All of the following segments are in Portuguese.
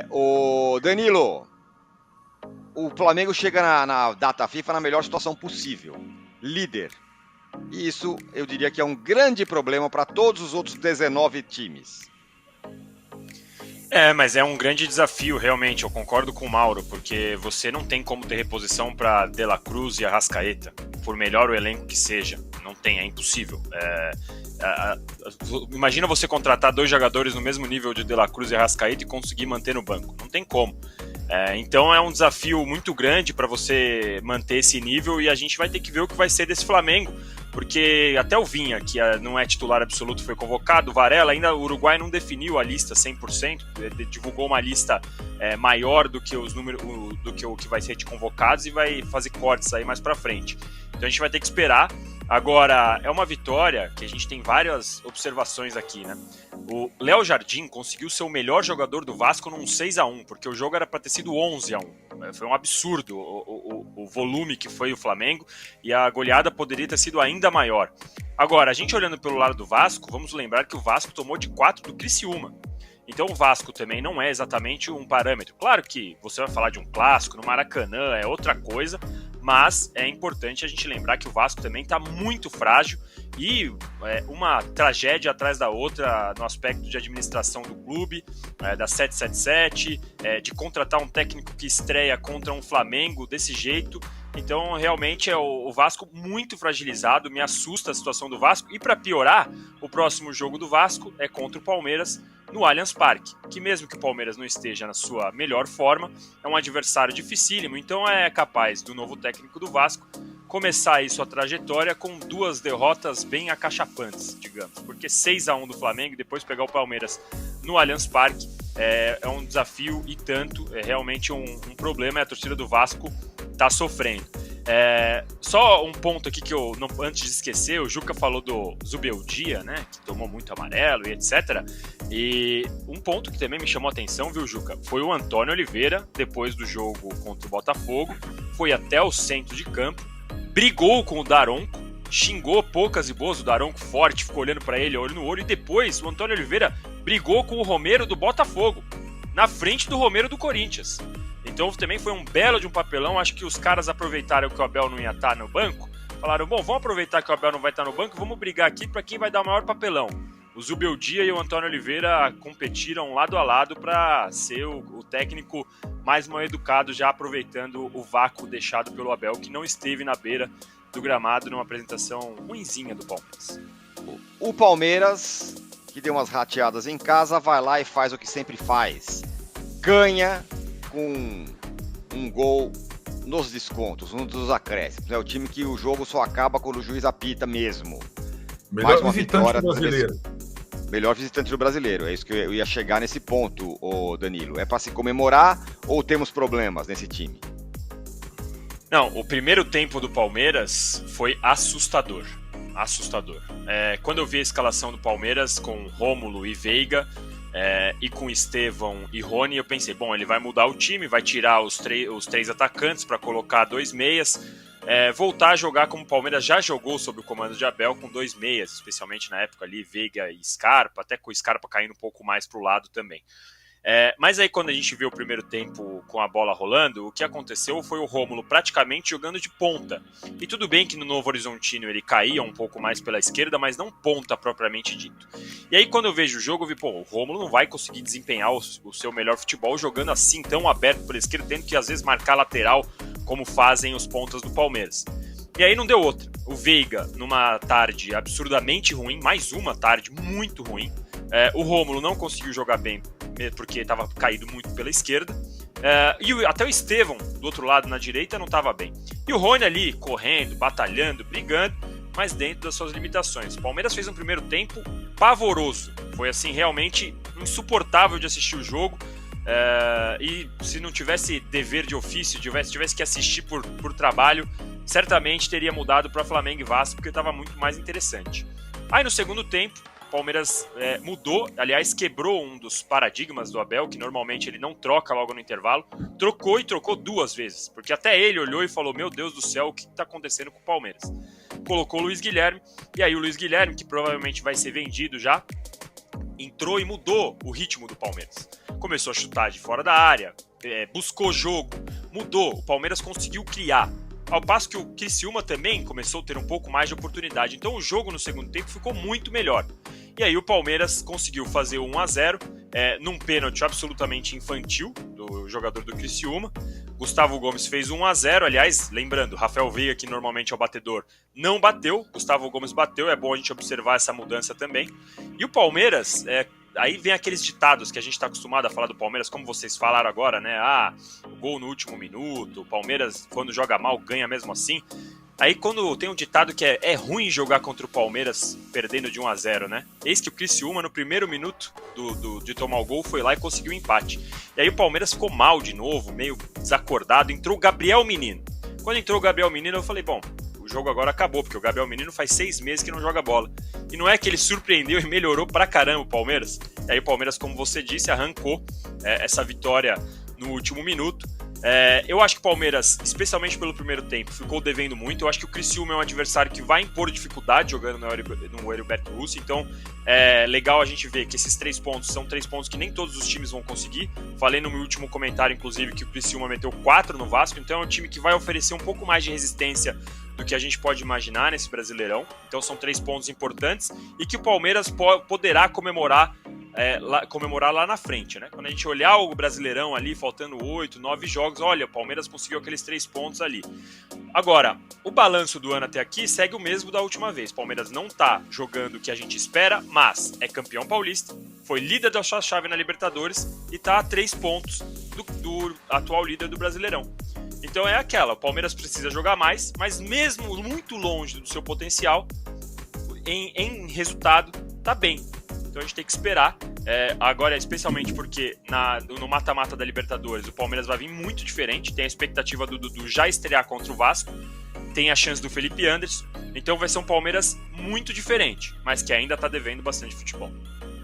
O Danilo, o Flamengo chega na data FIFA na melhor situação possível, líder. E isso eu diria que é um grande problema para todos os outros 19 times. Mas é um grande desafio, realmente, eu concordo com o Mauro, porque você não tem como ter reposição para De La Cruz e Arrascaeta, por melhor o elenco que seja, não tem, é impossível. Imagina você contratar 2 jogadores no mesmo nível de La Cruz e Arrascaeta e conseguir manter no banco, não tem como. Então é um desafio muito grande para você manter esse nível e a gente vai ter que ver o que vai ser desse Flamengo, porque até o Vinha, que não é titular absoluto, foi convocado, o Varela, ainda o Uruguai não definiu a lista 100%, divulgou uma lista maior do que os números, do que o que vai ser de convocados e vai fazer cortes aí mais para frente. Então a gente vai ter que esperar. Agora, é uma vitória que a gente tem várias observações aqui, né? O Léo Jardim conseguiu ser o melhor jogador do Vasco num 6-1, porque o jogo era para ter sido 11-1. Foi um absurdo o volume que foi o Flamengo e a goleada poderia ter sido ainda maior. Agora, a gente olhando pelo lado do Vasco, vamos lembrar que o Vasco tomou de 4 do Criciúma. Então o Vasco também não é exatamente um parâmetro. Claro que você vai falar de um clássico no Maracanã, é outra coisa, mas é importante a gente lembrar que o Vasco também está muito frágil e uma tragédia atrás da outra no aspecto de administração do clube, da 777, de contratar um técnico que estreia contra um Flamengo desse jeito. Então, realmente, é o Vasco muito fragilizado, me assusta a situação do Vasco. E para piorar, o próximo jogo do Vasco é contra o Palmeiras no Allianz Parque, que mesmo que o Palmeiras não esteja na sua melhor forma, é um adversário dificílimo, então é capaz do novo técnico do Vasco começar aí sua trajetória com 2 derrotas bem acachapantes, digamos, porque 6-1 do Flamengo e depois pegar o Palmeiras no Allianz Parque é um desafio e tanto, é realmente um problema, e a torcida do Vasco está sofrendo. Só um ponto aqui que eu, antes de esquecer, o Juca falou do Zubeldia, né, que tomou muito amarelo e etc. E um ponto que também me chamou a atenção, viu, Juca, foi o Antônio Oliveira, depois do jogo contra o Botafogo, foi até o centro de campo, brigou com o Daronco, xingou poucas e boas, o Daronco forte, ficou olhando para ele, olho no olho, e depois o Antônio Oliveira brigou com o Romero do Botafogo, na frente do Romero do Corinthians. Então também foi um belo de um papelão. Acho que os caras aproveitaram que o Abel não ia estar no banco, falaram, bom, vamos aproveitar que o Abel não vai estar no banco, vamos brigar aqui para quem vai dar o maior papelão. O Zubeldia e o Antônio Oliveira competiram lado a lado para ser o técnico mais mal educado, já aproveitando o vácuo deixado pelo Abel, que não esteve na beira do gramado numa apresentação ruinzinha do Palmeiras. O Palmeiras, que deu umas rateadas em casa, vai lá e faz o que sempre faz. Ganha com um gol nos descontos, um dos acréscimos. É o time que o jogo só acaba quando o juiz apita mesmo. Melhor visitante do brasileiro. Melhor visitante do brasileiro. É isso que eu ia chegar nesse ponto, Danilo. É para se comemorar ou temos problemas nesse time? Não, o primeiro tempo do Palmeiras foi assustador. Assustador. Quando eu vi a escalação do Palmeiras com Rômulo e Veiga, e com Estevão e Rony, eu pensei, bom, ele vai mudar o time, vai tirar os 3 atacantes para colocar 2 meias, voltar a jogar como o Palmeiras já jogou sob o comando de Abel, com 2 meias, especialmente na época ali, Veiga e Scarpa, até com o Scarpa caindo um pouco mais para o lado também. Mas aí quando a gente viu o primeiro tempo com a bola rolando, o que aconteceu foi o Rômulo praticamente jogando de ponta. E tudo bem que no Novo Horizontino ele caía um pouco mais pela esquerda, mas não ponta propriamente dito. E aí quando eu vejo o jogo, eu vi, o Rômulo não vai conseguir desempenhar o seu melhor futebol jogando assim tão aberto pela esquerda, tendo que às vezes marcar lateral, como fazem os pontas do Palmeiras. E aí não deu outra. O Veiga, numa tarde absurdamente ruim, mais uma tarde muito ruim. O Rômulo não conseguiu jogar bem, porque estava caído muito pela esquerda. E até o Estevão, do outro lado, na direita, não estava bem. E o Rony ali, correndo, batalhando, brigando, mas dentro das suas limitações. O Palmeiras fez um primeiro tempo pavoroso. Foi, assim, realmente insuportável de assistir o jogo. E se não tivesse dever de ofício, tivesse que assistir por trabalho, certamente teria mudado para Flamengo e Vasco, porque estava muito mais interessante. Aí no segundo tempo, o Palmeiras mudou, aliás, quebrou um dos paradigmas do Abel, que normalmente ele não troca logo no intervalo, trocou e trocou 2 vezes, porque até ele olhou e falou, meu Deus do céu, o que está acontecendo com o Palmeiras? Colocou o Luiz Guilherme, e aí o Luiz Guilherme, que provavelmente vai ser vendido já, entrou e mudou o ritmo do Palmeiras. Começou a chutar de fora da área, buscou jogo, mudou. O Palmeiras conseguiu criar. Ao passo que o Criciúma também começou a ter um pouco mais de oportunidade. Então o jogo no segundo tempo ficou muito melhor. E aí o Palmeiras conseguiu fazer o 1-0 num pênalti absolutamente infantil do jogador do Criciúma. Gustavo Gomes fez 1-0, aliás, lembrando, Rafael Veiga, que normalmente é o batedor, não bateu. Gustavo Gomes bateu, é bom a gente observar essa mudança também. E o Palmeiras... Aí vem aqueles ditados que a gente está acostumado a falar do Palmeiras, como vocês falaram agora, né? O gol no último minuto, o Palmeiras, quando joga mal, ganha mesmo assim. Aí quando tem um ditado que é ruim jogar contra o Palmeiras perdendo de 1-0, né? Eis que o Criciúma, no primeiro minuto de tomar o gol, foi lá e conseguiu o empate. E aí o Palmeiras ficou mal de novo, meio desacordado. Entrou o Gabriel Menino. Quando entrou o Gabriel Menino, eu falei, bom, o jogo agora acabou, porque o Gabriel Menino faz 6 meses que não joga bola. E não é que ele surpreendeu e melhorou pra caramba o Palmeiras. E aí o Palmeiras, como você disse, arrancou essa vitória no último minuto. Eu acho que o Palmeiras, especialmente pelo primeiro tempo, ficou devendo muito. Eu acho que o Criciúma é um adversário que vai impor dificuldade jogando no Heriberto Russo. Então é legal a gente ver que esses 3 pontos são 3 pontos que nem todos os times vão conseguir. Falei no meu último comentário, inclusive, que o Criciúma meteu 4 no Vasco. Então é um time que vai oferecer um pouco mais de resistência do que a gente pode imaginar nesse Brasileirão. Então são 3 pontos importantes e que o Palmeiras poderá comemorar lá na frente, né? Quando a gente olhar o Brasileirão ali, faltando 8, 9 jogos, olha, o Palmeiras conseguiu aqueles 3 pontos ali. Agora, o balanço do ano até aqui segue o mesmo da última vez. O Palmeiras não tá jogando o que a gente espera, mas é campeão paulista, foi líder da sua chave na Libertadores e tá a 3 pontos do atual líder do Brasileirão. Então é aquela, o Palmeiras precisa jogar mais, mas mesmo muito longe do seu potencial, em resultado, tá bem. Então a gente tem que esperar, agora especialmente porque no mata-mata da Libertadores o Palmeiras vai vir muito diferente, tem a expectativa do Dudu já estrear contra o Vasco, tem a chance do Felipe Anderson, então vai ser um Palmeiras muito diferente, mas que ainda está devendo bastante futebol.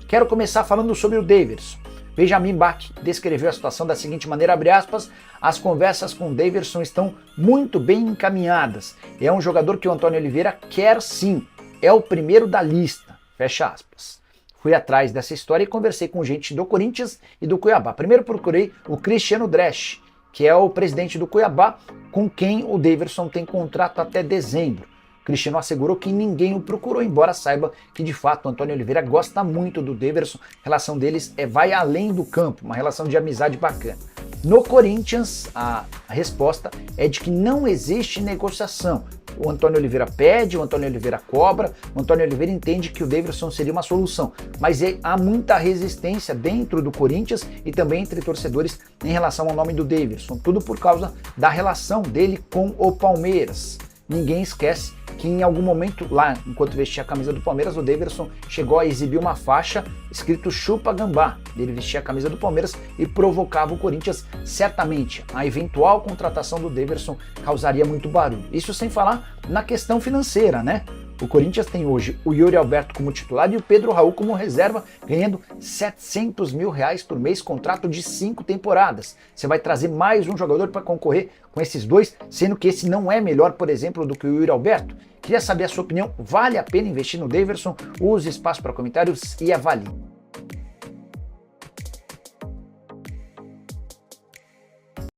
Quero começar falando sobre o Daverson. Benjamin Bach descreveu a situação da seguinte maneira, abre aspas, as conversas com o Daverson estão muito bem encaminhadas, é um jogador que o Antônio Oliveira quer sim, é o primeiro da lista, fecha aspas. Fui atrás dessa história e conversei com gente do Corinthians e do Cuiabá. Primeiro procurei o Cristiano Dresch, que é o presidente do Cuiabá, com quem o Daverson tem contrato até dezembro. O Cristiano assegurou que ninguém o procurou, embora saiba que de fato o Antônio Oliveira gosta muito do Daverson, a relação deles vai além do campo, uma relação de amizade bacana. No Corinthians, a resposta é de que não existe negociação. O Antônio Oliveira pede, o Antônio Oliveira cobra, o Antônio Oliveira entende que o Daverson seria uma solução, mas há muita resistência dentro do Corinthians e também entre torcedores em relação ao nome do Daverson, tudo por causa da relação dele com o Palmeiras. Ninguém esquece que em algum momento lá, enquanto vestia a camisa do Palmeiras, o Daverson chegou a exibir uma faixa escrito Chupa Gambá. Ele vestia a camisa do Palmeiras e provocava o Corinthians. Certamente, a eventual contratação do Daverson causaria muito barulho. Isso sem falar na questão financeira, né? O Corinthians tem hoje o Yuri Alberto como titular e o Pedro Raul como reserva, ganhando R$700 mil por mês, contrato de 5 temporadas. Você vai trazer mais um jogador para concorrer com esses dois, sendo que esse não é melhor, por exemplo, do que o Yuri Alberto? Queria saber a sua opinião, vale a pena investir no Daverson? Use espaço para comentários e avalie.